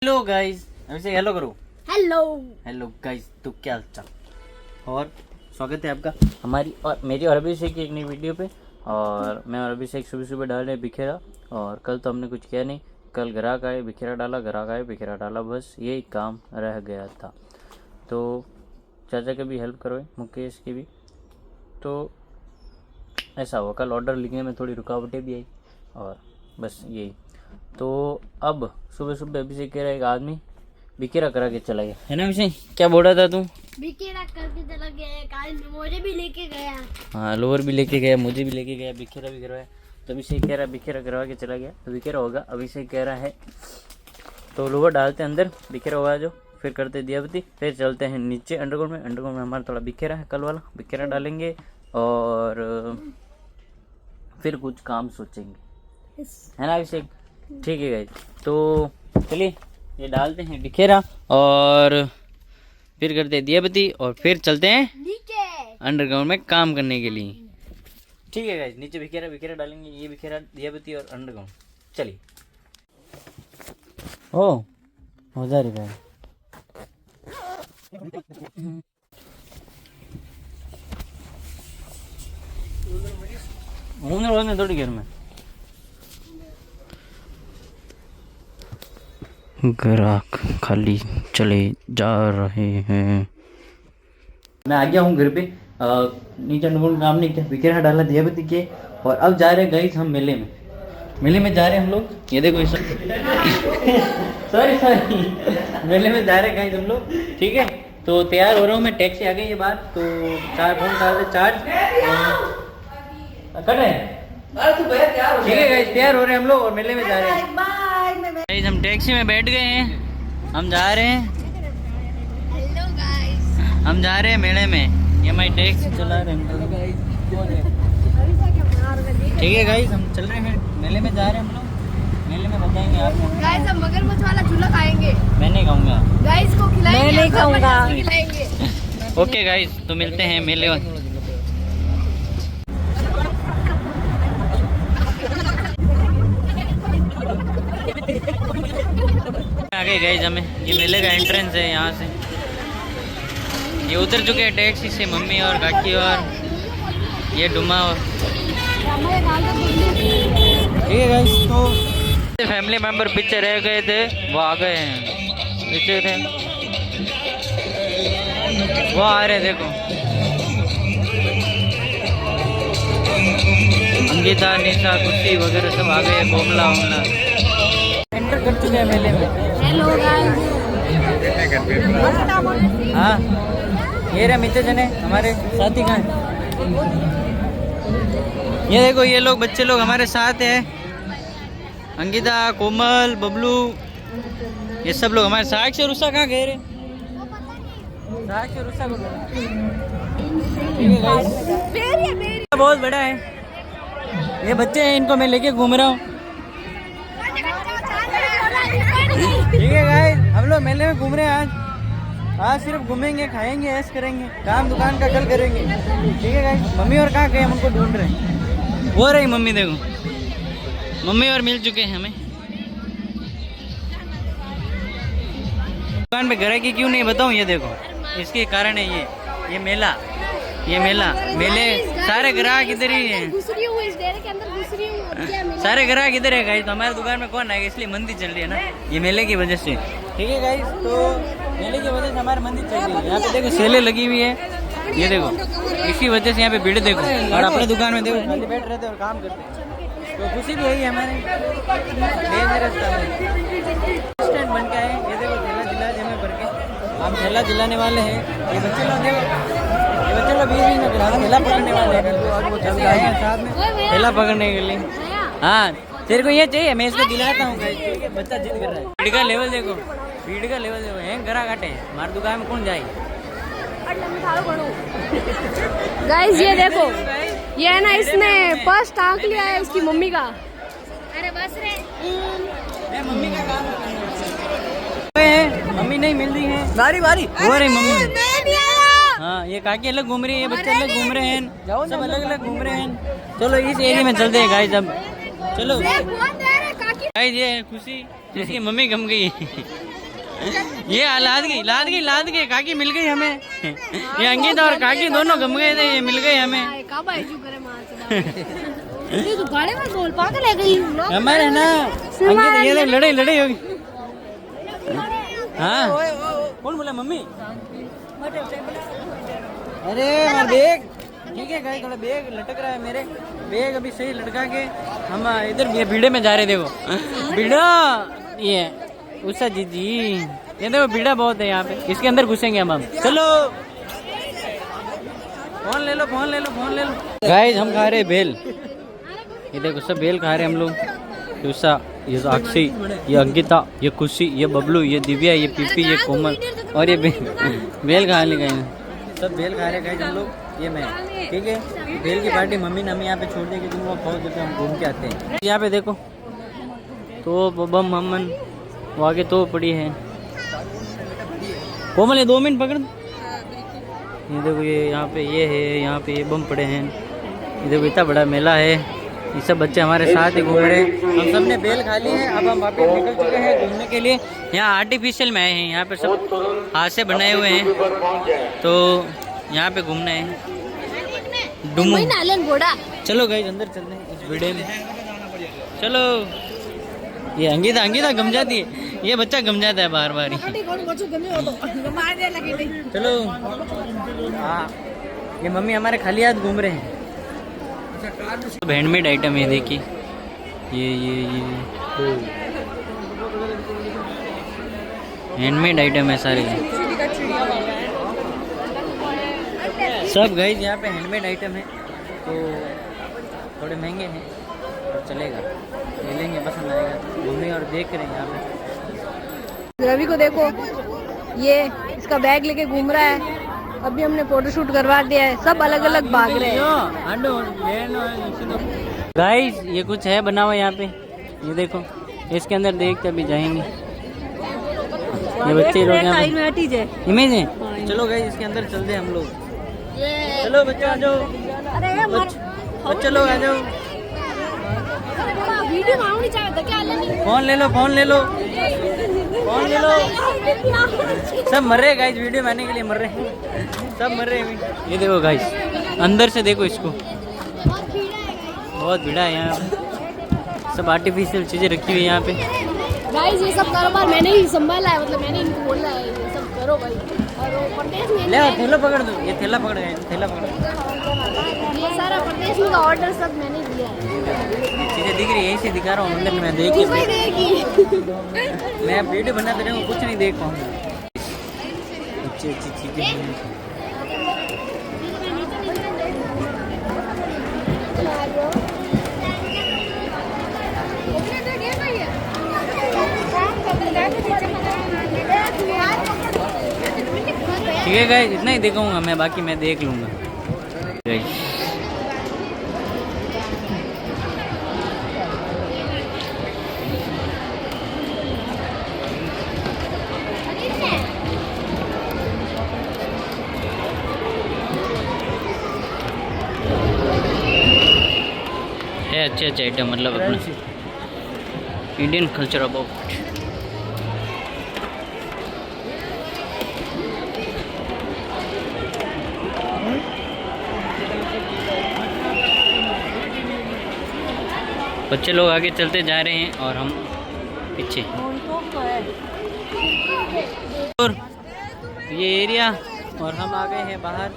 Hello guys, अभिषेक hello करो। Hello hello guys, तो क्या हाल चाल और स्वागत है आपका हमारी और मेरी और अभिषेक की एक नई वीडियो पे। और मैं और अभिषेक सुबह सुबह डाल रहे बिखेरा। और कल तो हमने कुछ किया नहीं, कल ग्राहक आए बिखेरा डाला, ग्राहक आए बिखेरा डाला, बस यही काम रह गया था। तो चाचा की भी हेल्प करवाई, मुकेश की भी। तो ऐसा हुआ, कल ऑर्डर लिखने में थोड़ी रुकावटें भी आई और बस यही। तो अब सुबह सुबह अभिषेक कह रहा है एक आदमी बिखेरा करा के चला गया, है ना अभिषेक? क्या बोल रहा था तू? बिखेरा करके चला गया, काल मुझे भी लेके गया। हाँ, लोअर भी लेके गया, मुझे भी लेके गया, बिखेरा भी करवाया। तो अभिषेक कह रहा है बिखेरा करवा के चला गया, तो बिखेरा होगा। अभिषेक कह रहा है तो लोअर डालते अंदर, बिखेरा होगा जो, फिर करते दियाबती, फिर चलते हैं नीचे अंडरग्राउंड में। अंडरग्राउंड में हमारा थोड़ा बिखेरा है, कल वाला बिखेरा डालेंगे और फिर कुछ काम सोचेंगे, है ना अभिषेक? ठीक है गाइस, तो चलिए ये डालते हैं बिखेरा और फिर करते हैं दियाबती और फिर चलते हैं नीचे अंडरग्राउंड में काम करने के लिए। ठीक है गाइस, नीचे बिखेरा बिखेरा डालेंगे, ये बिखेरा दियाबती और अंडरग्राउंड। चलिए। ओ हो जा रही है थोड़ी देर में ग्राहक खाली चले जा रहे हैं। मैं आ गया हूँ घर पे। नीचे काम नहीं किया, बिखेरा डाला दियाबती के और अब जा रहे हैं गाइस हम मेले में। मेले में जा रहे हैं हम लोग, ये देखो ये सब सॉरी मेले में जा रहे हैं गाइस हम लोग। ठीक है, तो तैयार हो रहा हूँ मैं, टैक्सी आ गई ये बात। तो फोन डाल दे चार्ज कर रहे हैं। ठीक है गाइस, तैयार हो रहे हैं हम लोग और मेले में जा रहे हैं। गाइस हम टैक्सी में बैठ गए हैं, हम जा रहे हैं। हेलो गाइस, हम जा रहे हैं मेले में, ये हमारी टैक्सी चला रहे हैं। ठीक है गाइस, हम चल रहे हैं मेले में, जा रहे हैं हम लोग। मेले में बताएंगे आपको। गाइस हम मगरमच्छ वाला झूला खाएंगे। मैं नहीं खाऊंगा। गाइस को खिलाएंगे, मैं नहीं खाऊंगा। खिलाएंगे। ओके गाइस, तो मिलते हैं मेले में। आ गए गाइस हमें, ये मेले का एंट्रेंस है। यहाँ से ये उतर चुके हैं टैक्सी से मम्मी और काकी और ये डुमा और ठीक है गाइस। तो फैमिली मेंबर पीछे रह गए थे, वो आ गए हैं। पीछे थे वो आ रहे, देखो अंकिता निशा कुर्सी वगैरह सब आ गए, कोमला वोमला एंटर कर चुके हैं मेले में। हेलो गाइस, हाँ ये रहे मित्र जने हमारे साथी का। ये देखो ये लोग बच्चे लोग हमारे साथ हैं, अंकिता कोमल बबलू, ये सब लोग हमारे साथ। से रुसा कहाँ गए रे? से रुसा बहुत बड़ा है, ये बच्चे हैं, इनको मैं लेके घूम रहा हूँ। ठीक है गाइस, हम लोग मेले में घूम रहे हैं आज सिर्फ घूमेंगे, खाएंगे, ऐश करेंगे, काम दुकान का कल करेंगे। ठीक है गाइस, मम्मी और कहाँ गए हम उनको ढूंढ रहे हैं। वो रही मम्मी, देखो मम्मी और मिल चुके हैं हमें। दुकान पे ग्राहकी क्यों नहीं बताऊं, ये देखो इसके कारण है ये मेला, ये मेले सारे ग्राहक इधर ही हैं, सारे ग्राहक इधर है गाइस। तो हमारी दुकान में कौन आएगा, इसलिए मंदी चल रही है ना, ये मेले की वजह से। ठीक है गाइस, तो मेले की वजह से हमारी मंदी चल रही है। यहाँ पे देखो सेलें लगी हुई है, ये देखो इसी वजह से यहाँ पे भीड़ देखो। और अपने दुकान में देखो खाली बैठ रहते और काम करते हैं, तो खुशी भी यही है हमारे स्टैंड बन के आए। ये देखो ठेला जिला जमे भर के हम ठेला जिलाने वाले हैं। ये बच्चे लोग देखो, ये बच्चे लोग बीच में ठेला पकड़ने वाले हैं, वो चल आए हैं साथ में ठेला पकड़ने के लिए। हाँ तेरे को ये चाहिए, मैं इसको दिलाता हूँ। ठीक है, बच्चा जिद कर रहा है। भीड़ का लेवल देखो, भीड़ का लेवल देखो, हैं घरा काटे हमारी दुकान में कौन जाए। गाइस ये देखो, ये है ना, इसने फर्स्ट आंख लिया है उसकी मम्मी का। अरे बस रे, मम्मी का काम है, मम्मी नहीं मिल रही है, बारी बारी हो रही मम्मी। हाँ ये काकी अलग घूम रही है, ये बच्चे अलग घूम रहे हैं, सब अलग अलग घूम रहे हैं। चलो इस एरिया में चलते हैं गाइस अब, चलो गाइस। ये खुशी जिसकी मम्मी गम गई। ये लाद गई काकी मिल गई हमें। ये अंकिता और काकी दोनों गम गए थे, ये मिल गए हमें। हमारे ना अंकिता ये लड़ाई होगी। हाँ कौन बोला मम्मी? अरे मेरा बैग ठीक है गाइस, थोड़ा बैग लटक रहा है मेरे। बैग अभी सही लटका के हम इधर ये भीड़े में जा रहे। देखो भीड़ा, ये उषा जी ये देखो भीड़ा बहुत है यहाँ पे। इसके अंदर घुसेंगे हम। चलो फोन ले लो गाइस, हम खा रहे बेल। ये देखो सब बेल खा रहे हम लोग। उषा, ये साक्षी, ये अंकिता, ये खुशी, ये बबलू, ये दिव्या, ये पीपी, ये कोमल और ये बेल खा ले गए। सब बेल खा रहे गाइस हम लोग, ये मैं। ठीक है, बेल की पार्टी मम्मी ने हमें यहाँ पे छोड़ दी कि तुम वो खाओ, जब हम घूम के आते हैं। यहाँ पे देखो तो बम हमन वो आगे तो पड़ी है। कोमल ये 2 मिनट पकड़। ये देखो ये यहाँ पे ये है, यहाँ पे ये बम पड़े हैं। ये देखो इतना बड़ा मेला है। ये सब बच्चे हमारे साथ ही घूम रहे हैं। हम सब ने बेल खा ली है, अब हम वापस निकल चुके हैं घूमने के लिए। यहाँ आर्टिफिशियल में आए हैं, यहाँ पे सब हाथ से बनाए हुए हैं, तो यहाँ पे घूमना है। डुमू चलो गाइस अंदर चलते हैं इस वीडियो में। चलो ये अंकिता गम जाती है, ये बच्चा गम जाता है बार बार। चलो हाँ, ये मम्मी हमारे खाली हाथ घूम रहे हैं। हैंडमेड आइटम है, देखिए ये हैंडमेड आइटम है सारे सब गाइस। यहाँ पे हैंडमेड आइटम है, तो थोड़े महंगे हैं और चलेगा, ले लेंगे, पसंद आएगा। घूमने और देख रहे हैं यहाँ पे। रवि को देखो, ये इसका बैग लेके घूम रहा है। अभी हमने फोटोशूट करवा दिया है, सब अलग अलग भाग रहे हैं। गाइस ये कुछ है बना हुआ यहाँ पे, ये देखो। इसके अंदर देखते अभी जाएंगे। ये बच्चे लोग इमेज है। चलो गाइस इसके अंदर चलते हैं हम लोग। चलो बच्चों आ जाओ, बच्चे लोग आ जाओ। फोन ले लो सब मर रहे गाइस, वीडियो बनाने के लिए मर रहे हैं, सब मर रहे हैं। ये देखो गाइस, अंदर से देखो इसको, बहुत भीड़ा है यहाँ। सब आर्टिफिशियल चीजें रखी हुई है यहाँ पे। गाइस ये सब कारोबार मैंने ही संभाला है, मतलब मैंने इनको बोला है ये सब करो भाई। और वो प्रदेश में ले थैला पकड़ दो, ये थैला पकड़ गए, थैला पकड़। ये सारा प्रदेश में का ऑर्डर सब मैंने दिया है। चीजें दिख रही है, यही से दिखा रहा हूँ अंदर में। देखिए मैं वीडियो बनाते रहूँ, कुछ नहीं देख पाऊंगा। अच्छी चीजें हैं। ठीक है गाइस, इतना ही दिखाऊंगा मैं, बाकी मैं देख लूंगा। है अच्छे आइटम, मतलब अपना इंडियन कल्चर अबाउट। बच्चे लोग आगे चलते जा रहे हैं और हम पीछे। और ये एरिया, और हम आ गए हैं बाहर।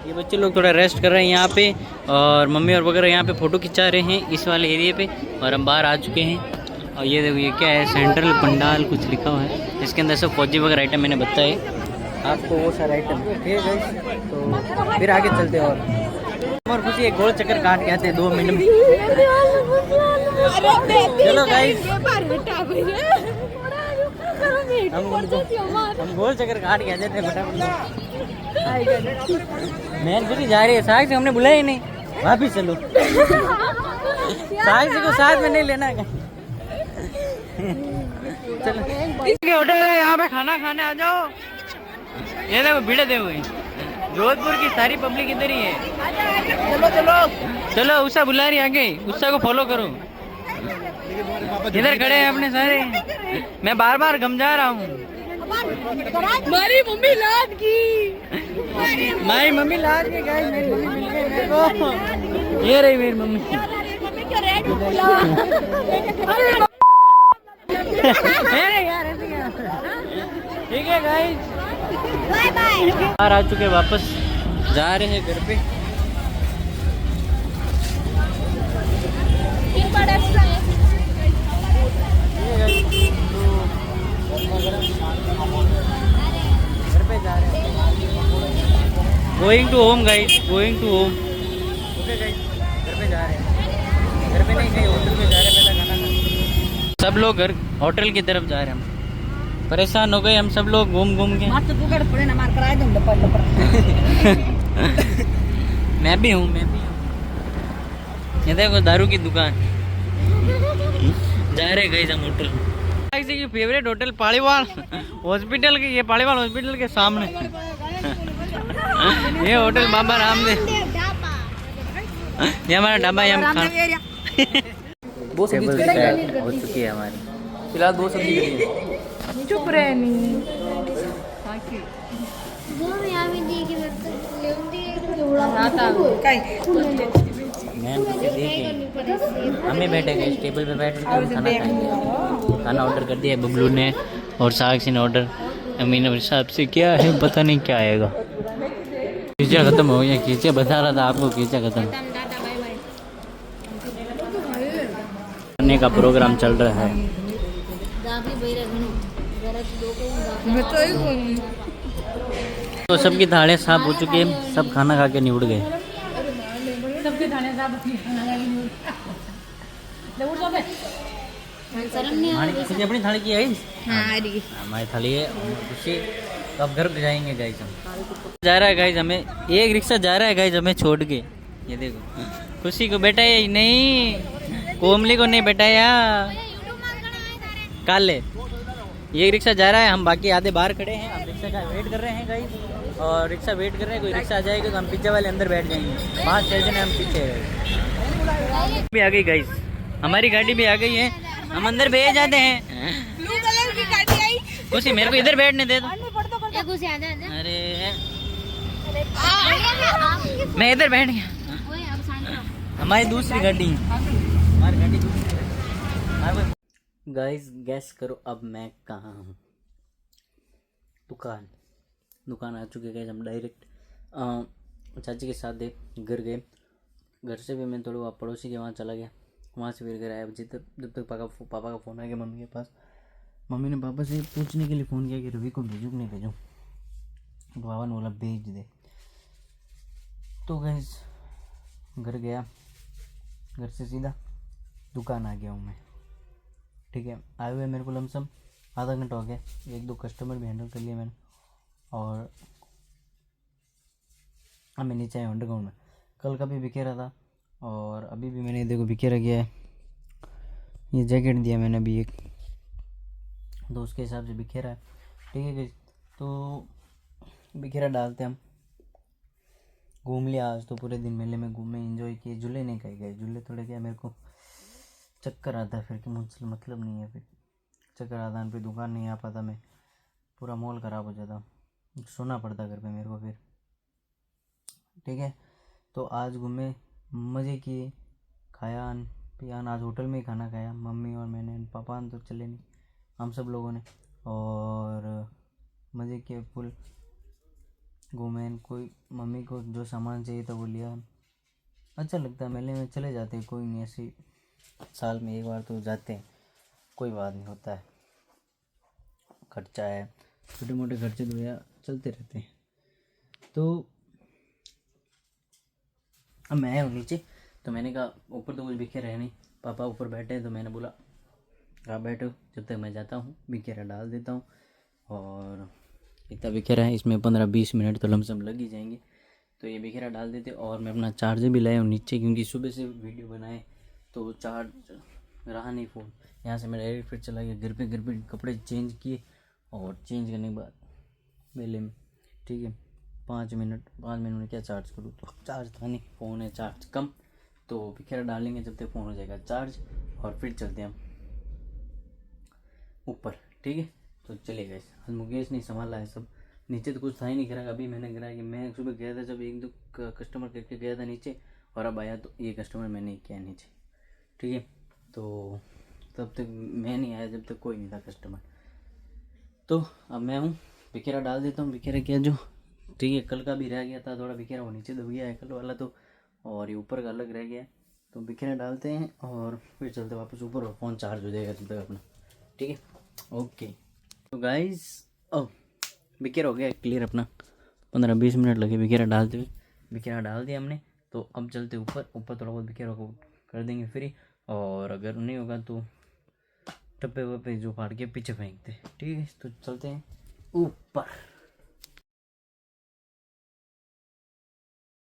ये बच्चे लोग थोड़ा रेस्ट कर रहे हैं यहाँ पे, और मम्मी और वगैरह यहाँ पे फ़ोटो खिंचा रहे हैं इस वाले एरिया पे। और हम बाहर आ चुके हैं। और ये देखो, ये क्या है, सेंट्रल पंडाल कुछ लिखा हुआ है। इसके अंदर सब फौजी वगैरह आइटम मैंने बताए आपको, वो सारे आइटम। ठीक है, तो फिर आगे चलते हैं। और खुशी एक गोल चक्कर काट के आते हैं 2 मिनट में। चलो गाइस, हम गोल चक्कर काट के आ जाते हैं फटाफट। मैं खुशी जा रही है, साक्षी हमने बुलाया ही नहीं। वापिस चलो, साक्षी को साथ में नहीं लेना। चलो होटल है, यहाँ पे खाना खाने आ जाओ। ये देखो भीड़ देखो, जोधपुर की सारी पब्लिक इधर ही है। चलो उषा बुला रही आगे, उषा को फॉलो करो। इधर खड़े हैं अपने सारे, मैं बार बार गम जा रहा हूँ। हमारी मम्मी लाद की मेरी मम्मी लाद के गई, मेरी मम्मी मिल गई मेरे को। ये रही मेरी मम्मी। ठीक है गाइस, बाय बाय। बाहर आ चुके, वापस जा रहे हैं घर पे। घर पे जा रहे हैं, going to home guys, going to home. Okay guys, घर पे जा रहे हैं, घर पे नहीं, कहीं होटल में जा रहे हैं, पहले खाना खाने। सब लोग घर होटल की तरफ जा रहे हैं। हम परेशान हो गए हम सब लोग घूम घूम के। मार तो पुकार पड़े ना, मार कराए दूं डपर डपर। मैं भी हूँ, मैं भी हूँ। ये देखो दारू की दुकान। जा रहे गए हम होटल। की फेवरेट होटल पालीवाल हॉस्पिटल के, ये पालीवाल हॉस्पिटल के सामने ये होटल बाबा रामदेव। ये हमारा ढाबा है, हम खाना दो सब्जी टेबल करी है। सेट हो चुकी है हमारी। फिलहाल 2 सब्जी करी है। चुप रहे नहीं। मैम देखिए, हम ही बैठे गए टेबल पे, बैठ के हम खाना खाएंगे। खाना ऑर्डर कर दिया बबलू ने और साक्षी ने ऑर्डर। अमीन साहब से क्या है पता नहीं क्या आएगा। खींचा खत्म हो गया, खींचा बता रहा था आपको, खींचा खत्म करने का प्रोग्राम चल रहा है। तो सबकी थालियाँ साफ हो चुकी है, सब खाना खा के निबड़ गए। सबके खाने साहब खुशी अपनी थाली की है। हाँ हमारी थाली है खुशी। तो अब घर जाएंगे गाइस, हम जा रहा है गाइस, हमें एक रिक्शा जा रहा है गाइस हमें छोड़ के। ये देखो, खुशी को बैठाया ही नहीं, कोमली को नहीं बैठाया। काले ये रिक्शा जा रहा है, हम बाकी आधे बाहर खड़े हैं, हम रिक्शा का वेट कर रहे हैं गाइस। और रिक्शा वेट कर रहे हैं, कोई रिक्शा आ जाएगी तो हम पीछे वाले अंदर बैठ जाएंगे। 5 स्टेशन है, हम पीछे भी आ गई गाइस, हमारी गाड़ी भी आ गई है, हम अंदर भेज जाते हैं। ब्लू कलर की गाड़ी आई। खुशी मेरे को इधर बैठने दे दो। अरे मैं इधर बैठ गया। हमारी दूसरी गाड़ी, हमारी गाड़ी दूसरी। गाइस गैस करो अब मैं कहाँ हूँ। दुकान आ चुके गए हम। डायरेक्ट चाची के साथ घर गए। घर से भी मैं थोड़ा पड़ोसी के वहाँ चला गया, वहाँ से फिर घर आया। जब तक पापा का फ़ोन आ गया मम्मी के पास। मम्मी ने पापा से पूछने के लिए फ़ोन किया कि रवि को भेजूँ कि नहीं भेजूँ। तो पापा ने बोला भेज दे। तो गाइस घर गया, घर से सीधा दुकान आ गया हूँ मैं। ठीक है, आए हुए मेरे को लमसम आधा घंटा हो गया। 1-2 कस्टमर भी हैंडल कर लिए मैंने। और मैं नीचे आया अंडरग्राउंड में। कल का भी बिखेरा था और अभी भी मैंने देखो बिखेरा गया है। ये जैकेट दिया मैंने अभी एक, तो उसके हिसाब से बिखेरा है। ठीक है गाइस, तो बिखेरा डालते हम। घूम लिया आज तो पूरे दिन, मेले में घूमे, एंजॉय किए। झूले नहीं खाए गए, झूले थोड़े क्या मेरे को चक्कर आता है फिर, कि मुझसे मतलब नहीं है, फिर चक्कर आता है, फिर दुकान नहीं आ पाता मैं, पूरा मॉल ख़राब हो जाता, सोना पड़ता घर पे मेरे को फिर। ठीक है, तो आज घूमे, मज़े किए, खाया पिया। आज होटल में ही खाना खाया, मम्मी और मैंने। पापा तो चले नहीं, हम सब लोगों ने। और मज़े किए फुल, घूमे। कोई मम्मी को जो सामान चाहिए था वो लिया। अच्छा लगता है, मेले में चले जाते हैं, कोई नहीं, ऐसे साल में एक बार तो जाते हैं, कोई बात नहीं होता है। खर्चा है, छोटे मोटे खर्चे तो यार चलते रहते हैं। तो अब मैं हूँ नीचे, तो मैंने कहा ऊपर तो कुछ बिखेरा है नहीं, पापा ऊपर बैठे हैं, तो मैंने बोला आप बैठो, जब तक मैं जाता हूँ बिखेरा डाल देता हूँ। और इतना बिखेरा है, इसमें 15-20 मिनट तो लमसम लग ही जाएंगे। तो ये बिखेरा डाल देते। और मैं अपना चार्जर भी लाया हूँ नीचे, क्योंकि सुबह से वीडियो बनाए तो चार्ज रहा नहीं फ़ोन। यहाँ से मैं डायरेक्ट फिर चला गया घर पे कपड़े चेंज किए। और चेंज करने के बाद मेले में, ठीक है, 5 मिनट में क्या चार्ज करूँ, तो चार्ज था नहीं, फ़ोन है चार्ज कम। तो बिखेरा डालेंगे जब तक फ़ोन हो जाएगा चार्ज, और फिर चलते हैं हम ऊपर। ठीक है, तो चलिए गाइस, आज मुकेश ने संभाला है सब। नीचे तो कुछ था ही नहीं करा, अभी मैंने करा कि मैं सुबह गया था जब एक दो कस्टमर करके गया था नीचे, और अब आया तो ये कस्टमर मैंने किया नीचे, ठीक है। तो तब तक मैं नहीं आया जब तक कोई नहीं था कस्टमर। तो अब मैं हूँ, बिखेरा डाल देता हूँ। बिखेरा क्या जो ठीक है, कल का भी रह गया था थोड़ा बिखेरा, वो नीचे दब गया है कल वाला तो, और ये ऊपर का अलग रह गया है। तो बिखेरा डालते हैं और फिर चलते वापस ऊपर, और फ़ोन चार्ज हो जाएगा तब तक अपना, ठीक है। ओके तो गाइस, बिखेरा हो गया क्लियर अपना, 15-20 मिनट लगे बिखेरा डालते हुए। बिखेरा डाल दिया हमने, तो अब चलते ऊपर थोड़ा बहुत बिखेरा को कर देंगे फ्री, और अगर नहीं होगा तो टप्पे वप्पे जो फाड़ के पीछे फेंकते, ठीक है। तो चलते हैं ऊपर।